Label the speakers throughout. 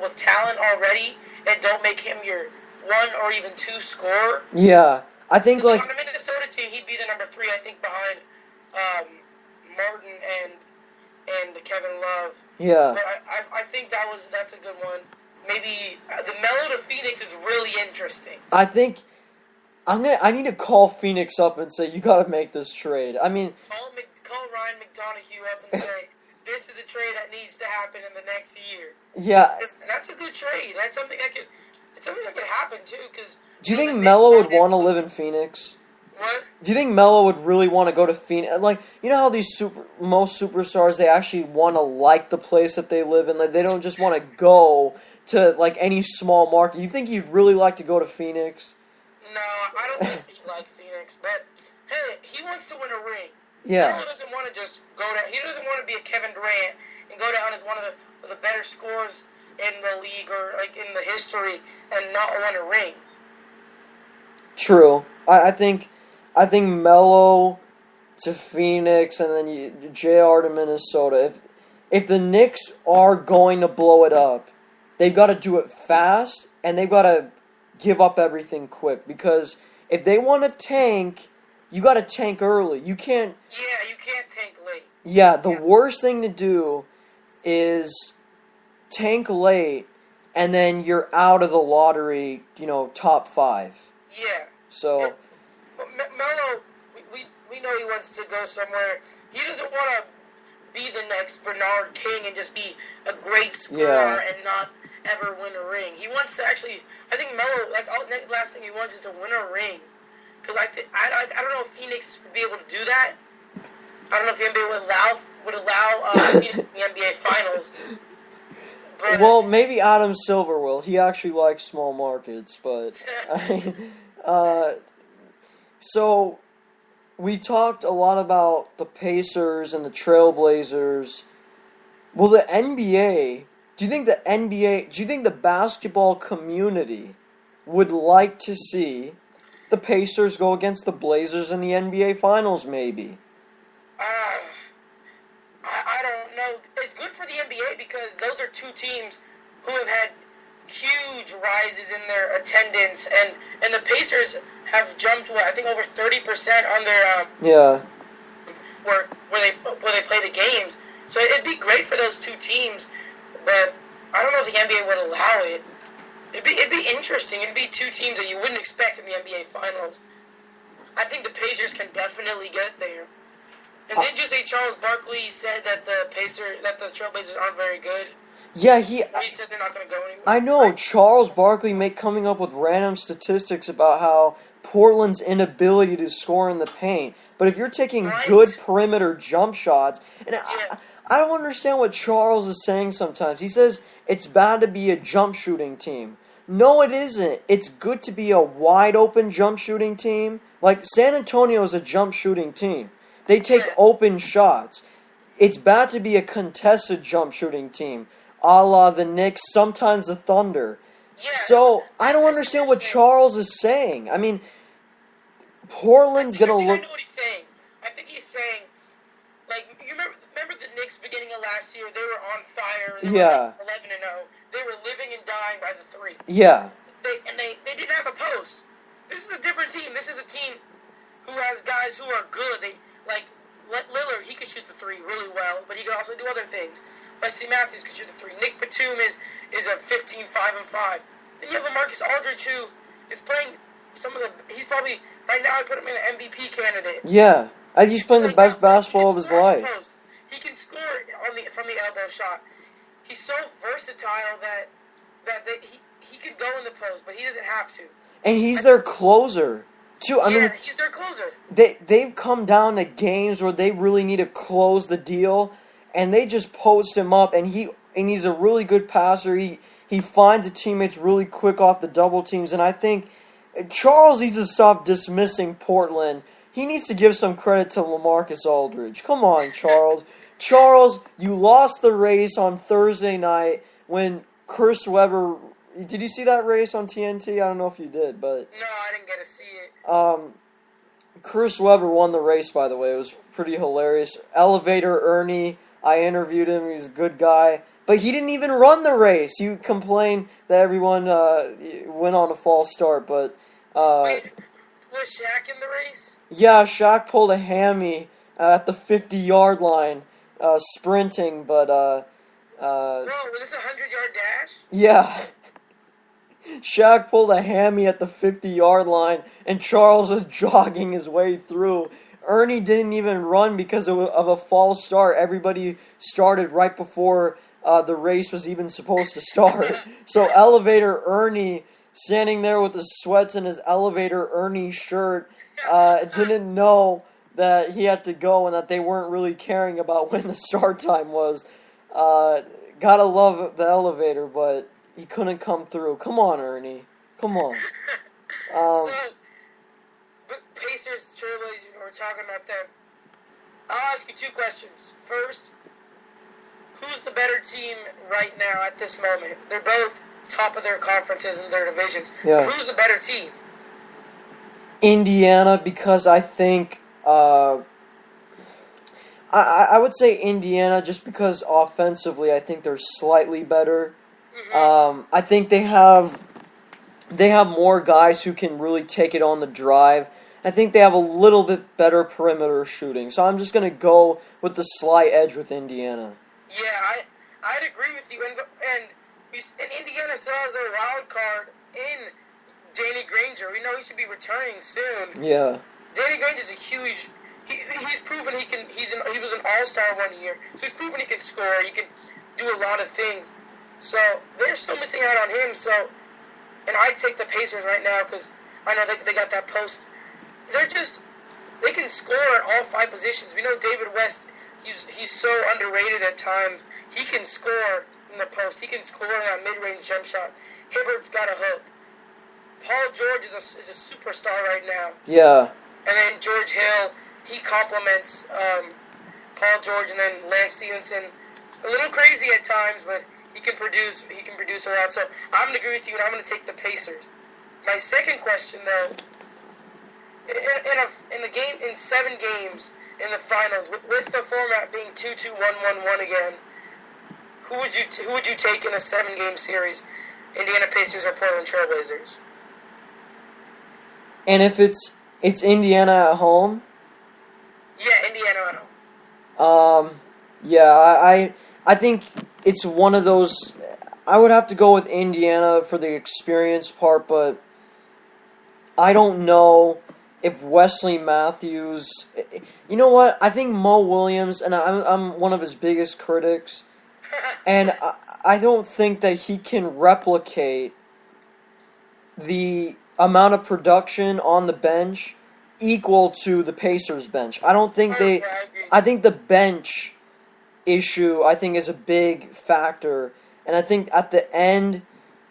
Speaker 1: with talent already, and don't make him your one or even two scorer.
Speaker 2: Yeah, I think
Speaker 1: like on the Minnesota team, he'd be the number 3, I think, behind Martin and Kevin Love.
Speaker 2: Yeah,
Speaker 1: but I think that's a good one. Maybe the Melo to Phoenix is really interesting.
Speaker 2: I think I need to call Phoenix up and say you got to make this trade. I mean,
Speaker 1: call Ryan McDonough up and say this is the trade that needs to happen in the next year.
Speaker 2: Yeah,
Speaker 1: that's a good trade. That's something that could happen too. Because
Speaker 2: do you think Melo would want to live in Phoenix?
Speaker 1: What?
Speaker 2: Do you think Melo would really want to go to Phoenix? Like, you know how most superstars, they actually want to like the place that they live in. Like, they don't just want to go to like any small market. You think he'd really like to go to Phoenix?
Speaker 1: No, I don't think he'd like Phoenix. But hey, he wants to win a ring.
Speaker 2: Yeah.
Speaker 1: He doesn't want to just go down. He doesn't want to be a Kevin Durant and go down as one of the better scorers in the league or like in the history and not win a ring.
Speaker 2: True. I think Melo to Phoenix and then JR to Minnesota. If the Knicks are going to blow it up, they've got to do it fast and they've got to give up everything quick, because if they want to tank, you got to tank early. You can't.
Speaker 1: Yeah, you can't tank late.
Speaker 2: Yeah, the worst thing to do is tank late and then you're out of the lottery, top 5.
Speaker 1: Yeah.
Speaker 2: So
Speaker 1: Melo, we know he wants to go somewhere. He doesn't want to be the next Bernard King and just be a great scorer and not ever win a ring. He wants to actually. I think Melo. The last thing he wants is to win a ring. Because I don't know if Phoenix would be able to do that. I don't know if the NBA would allow Phoenix in the NBA Finals. But,
Speaker 2: well, maybe Adam Silver will. He actually likes small markets, but so we talked a lot about the Pacers and the Trailblazers. Well, the NBA. Do you think the basketball community would like to see the Pacers go against the Blazers in the NBA Finals, maybe?
Speaker 1: I don't know. It's good for the NBA because those are two teams who have had huge rises in their attendance, and the Pacers have jumped I think over 30% on their where they play the games. So it'd be great for those two teams, but I don't know if the NBA would allow it. It'd be interesting. It'd be two teams that you wouldn't expect in the NBA Finals. I think the Pacers can definitely get there. And didn't you say Charles Barkley said that the Trailblazers aren't very good?
Speaker 2: Yeah, he
Speaker 1: said they're not going to go anywhere.
Speaker 2: I know, Charles Barkley coming up with random statistics about how Portland's inability to score in the paint. But if you're taking good perimeter jump shots, and I don't understand what Charles is saying sometimes. He says it's bad to be a jump shooting team. No, it isn't. It's good to be a wide open jump shooting team. Like, San Antonio's a jump shooting team. They take open shots. It's bad to be a contested jump shooting team, a la the Knicks, sometimes the Thunder.
Speaker 1: Yeah,
Speaker 2: so, I don't understand what Charles is saying. I mean, Portland's going to look...
Speaker 1: I know what he's saying. I think he's saying, like, you remember the Knicks beginning of last year? They were on fire. They were like 11-0. They were living and dying by the 3.
Speaker 2: Yeah.
Speaker 1: They didn't have a post. This is a different team. This is a team who has guys who are good. Lillard, he can shoot the 3 really well, but he can also do other things. Wesley Matthews can shoot the 3. Nick Batum is a 15-5-5. Then you have LaMarcus Aldridge, who is playing he's probably, right now I put him in an MVP candidate.
Speaker 2: Yeah. He's playing the best basketball of his life.
Speaker 1: He can score from the elbow shot. He's so versatile that he can go in the post, but he doesn't have to.
Speaker 2: And he's their closer. Too. I mean,
Speaker 1: he's their closer.
Speaker 2: They've come down to games where they really need to close the deal, and they just post him up, and he's a really good passer. He finds the teammates really quick off the double teams, and I think Charles needs to stop dismissing Portland. He needs to give some credit to LaMarcus Aldridge. Come on, Charles. Charles, you lost the race on Thursday night when Chris Webber... Did you see that race on TNT? I don't know if you did, but...
Speaker 1: No, I didn't get to see it.
Speaker 2: Chris Webber won the race, by the way. It was pretty hilarious. Elevator Ernie, I interviewed him. He's a good guy. But he didn't even run the race. You complain that everyone went on a false start, but
Speaker 1: Wait, was Shaq in the race?
Speaker 2: yeah, Shaq pulled a hammy at the 50-yard line, sprinting, but
Speaker 1: Whoa, was this a 100-yard dash?
Speaker 2: yeah, Shaq pulled a hammy at the 50-yard line, and Charles was jogging his way through. Ernie didn't even run because of a false start. Everybody started right before the race was even supposed to start. So Elevator Ernie, standing there with his sweats and his Elevator Ernie shirt, didn't know that he had to go and that they weren't really caring about when the start time was. Gotta love the Elevator, but he couldn't come through. Come on, Ernie. Come on.
Speaker 1: So, but Pacers, Trailblazers, we're talking about them. I'll ask you two questions. First, who's the better team right now at this moment? They're both top of their conferences and their divisions.
Speaker 2: Yeah.
Speaker 1: Who's the better team?
Speaker 2: Indiana, because I think I would say Indiana just because offensively I think they're slightly better. I think they have more guys who can really take it on the drive. I think they have a little bit better perimeter shooting. So I'm just going to go with the slight edge with Indiana.
Speaker 1: Yeah, I'd agree with you. And Indiana still has their wild card in Danny Granger. We know he should be returning soon.
Speaker 2: Yeah.
Speaker 1: Danny Granger's a huge. He's proven he can. He was an all-star one year, so he's proven he can score. He can do a lot of things. So they're still missing out on him. So, and I'd take the Pacers right now because I know they got that post. They can score at all five positions. We know David West. He's so underrated at times. He can score in the post. He can score in that mid-range jump shot. Hibbert's got a hook. Paul George is a superstar right now.
Speaker 2: Yeah.
Speaker 1: And then George Hill, he complements Paul George, and then Lance Stevenson. A little crazy at times, but he can produce. He can produce a lot. So I'm gonna agree with you, and I'm gonna take the Pacers. My second question, though, in 7 games in the finals, with the format being 2-2, 1-1-1 again, who would you take in a 7-game series? Indiana Pacers or Portland Trailblazers?
Speaker 2: And if it's Indiana at home?
Speaker 1: Yeah, Indiana at home.
Speaker 2: Yeah, I think it's one of those. I would have to go with Indiana for the experience part, but I don't know if Wesley Matthews. You know what? I think Mo Williams, and I'm one of his biggest critics, and I don't think that he can replicate the amount of production on the bench equal to the Pacers bench. I don't think they. I think the bench issue is a big factor, and I think at the end,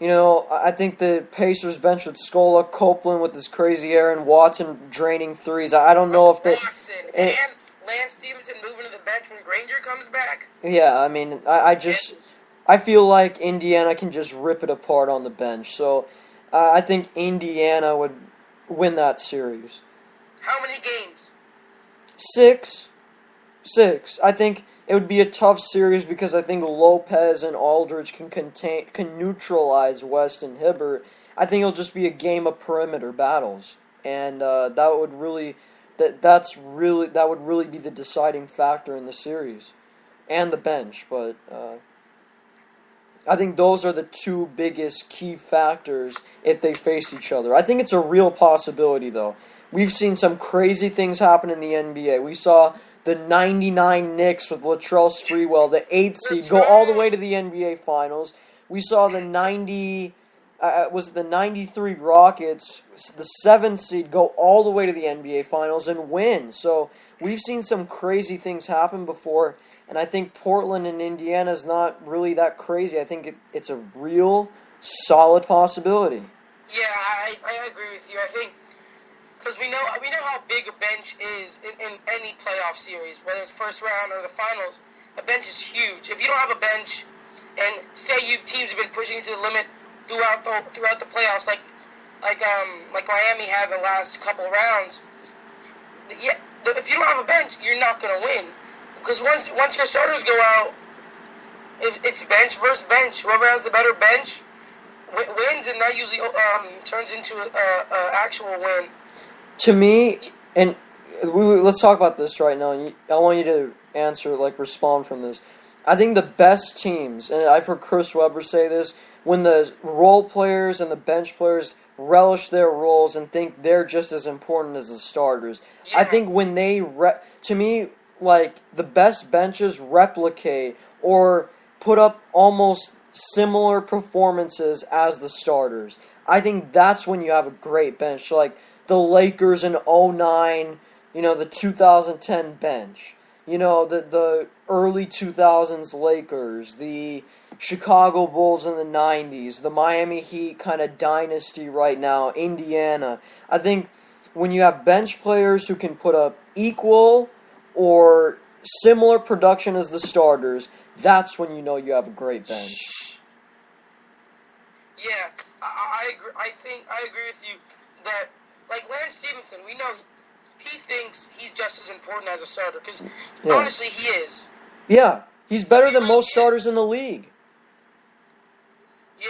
Speaker 2: I think the Pacers bench with Scola, Copeland with this crazy Aaron Watson draining threes. I don't know if they.
Speaker 1: Watson and Lance Stevenson moving to the bench when Granger comes back.
Speaker 2: Yeah, I mean, I feel like Indiana can just rip it apart on the bench. So I think Indiana would win that series.
Speaker 1: How many games?
Speaker 2: 6. I think it would be a tough series because I think Lopez and Aldridge can neutralize West and Hibbert. I think it'll just be a game of perimeter battles, and that would really be the deciding factor in the series, and the bench. But I think those are the two biggest key factors if they face each other. I think it's a real possibility, though. We've seen some crazy things happen in the NBA. We saw the 99 Knicks with Latrell Sprewell, the 8th seed, go all the way to the NBA Finals. We saw the 93 Rockets, the 7th seed, go all the way to the NBA Finals and win. So we've seen some crazy things happen before, and I think Portland and Indiana is not really that crazy. I think it's a real solid possibility.
Speaker 1: Yeah, I agree with you. I think because we know how big a bench is in any playoff series, whether it's first round or the finals. A bench is huge. If you don't have a bench, and say teams have been pushing to the limit throughout the playoffs, like Miami have in the last couple rounds. Yeah, if you don't have a bench, you're not gonna win. Because once your starters go out, It's bench versus bench. Whoever has the better bench wins, and that usually turns into a actual win.
Speaker 2: To me, and let's talk about this right now. I want you to answer, respond from this. I think the best teams, and I've heard Chris Webber say this, when the role players and the bench players relish their roles and think they're just as important as the starters.
Speaker 1: Yeah.
Speaker 2: I think when they, to me, the best benches replicate or put up almost similar performances as the starters. I think that's when you have a great bench. Like the Lakers in 2009, the 2010 bench. The early 2000s Lakers, the Chicago Bulls in the 90s, the Miami Heat kind of dynasty right now, Indiana. I think when you have bench players who can put up equal or similar production as the starters, that's when you know you have a great bench.
Speaker 1: Yeah, I agree. I agree with you that, like Lance Stevenson, we know he thinks he's just as important as a starter because honestly, he is.
Speaker 2: Yeah, he's better than most starters in the league.
Speaker 1: Yeah,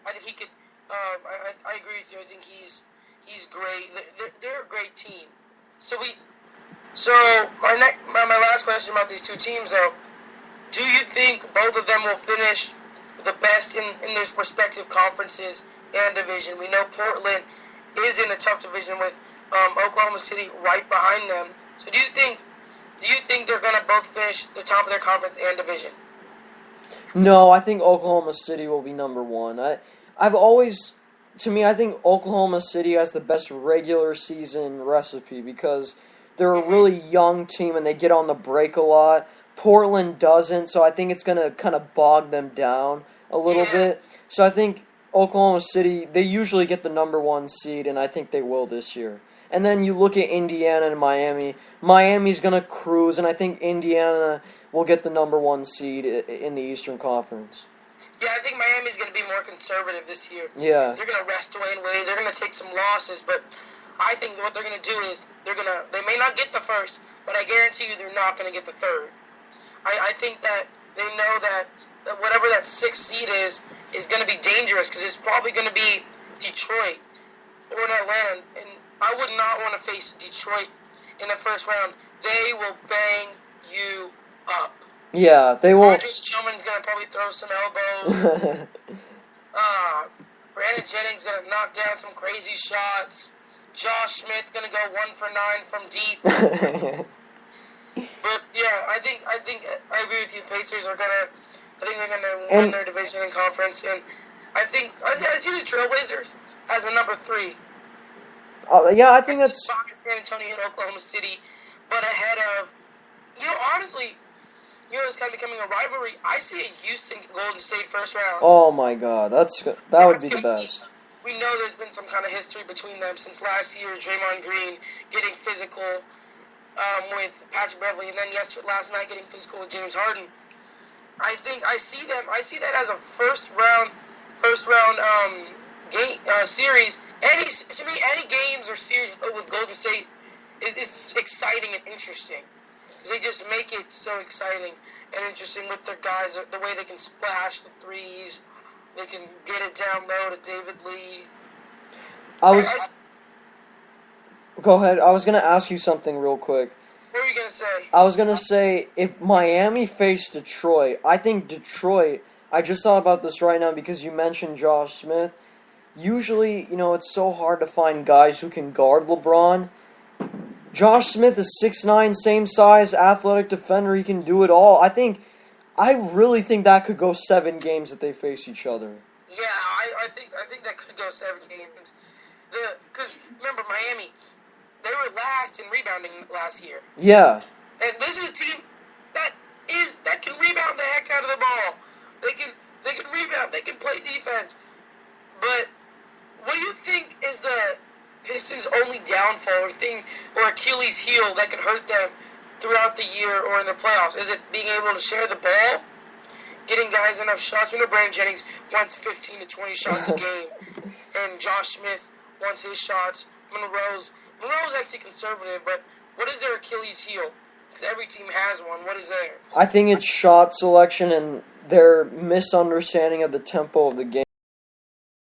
Speaker 1: I think he could. I agree with you. I think he's great. They're a great team. So my last question about these two teams though. Do you think both of them will finish the best in their respective conferences and division? We know Portland is in a tough division with Oklahoma City right behind them. So do you think they're going to both finish the top of their conference and division?
Speaker 2: No, I think Oklahoma City will be number one. I think Oklahoma City has the best regular season recipe because they're a really young team and they get on the break a lot. Portland doesn't, so I think it's going to kind of bog them down a little bit. So I think Oklahoma City, they usually get the number one seed, and I think they will this year. And then you look at Indiana and Miami. Miami's going to cruise, and I think Indiana will get the number one seed in the Eastern Conference.
Speaker 1: Yeah, I think Miami's going to be more conservative this year.
Speaker 2: Yeah.
Speaker 1: They're going to rest Dwayne Wade. They're going to take some losses, but I think what they're going to do is they may not get the first, but I guarantee you they're not going to get the third. I think that they know that whatever that sixth seed is going to be dangerous because it's probably going to be Detroit or Atlanta, and I would not want to face Detroit in the first round. They will bang you up.
Speaker 2: Yeah, they will.
Speaker 1: Andre Drummond's going to probably throw some elbows. Brandon Jennings going to knock down some crazy shots. Josh Smith going to go 1 for 9 from deep. But yeah, I think I agree with you. Pacers are gonna. I think they're gonna win their division and conference, and I see the Trailblazers as a number 3.
Speaker 2: Yeah, I think that's.
Speaker 1: San Antonio and Oklahoma City, but ahead of, honestly, it's kind of becoming a rivalry. I see a Houston Golden State first round.
Speaker 2: Oh my God, that would be the best.
Speaker 1: We know there's been some kind of history between them since last year. Draymond Green getting physical with Patrick Beverly, and then last night getting physical with James Harden. I see that as a first round game series. Any games or series with Golden State is exciting and interesting because they just make it so exciting and interesting with their guys, the way they can splash the threes, they can get it down low to David Lee.
Speaker 2: Go ahead. I was going to ask you something real quick.
Speaker 1: What were you going to say?
Speaker 2: I was going to say, if Miami faced Detroit, I think Detroit, I just thought about this right now because you mentioned Josh Smith. Usually, it's so hard to find guys who can guard LeBron. Josh Smith is 6'9", same size, athletic defender. He can do it all. I really think that could go 7 games if they face each other.
Speaker 1: Yeah, I think that could go 7 games. Because remember Miami, they were last in rebounding last year.
Speaker 2: Yeah.
Speaker 1: And this is a team that can rebound the heck out of the ball. They can rebound. They can play defense. But what do you think is the Pistons' only downfall or Achilles heel that could hurt them throughout the year or in the playoffs? Is it being able to share the ball? Getting guys enough shots? We know Brandon Jennings wants 15 to 20 shots a game. And Josh Smith wants his shots. Monroe's actually conservative, but what is their Achilles heel? Because every team has one. What is theirs?
Speaker 2: I think it's shot selection and their misunderstanding of the tempo of the game.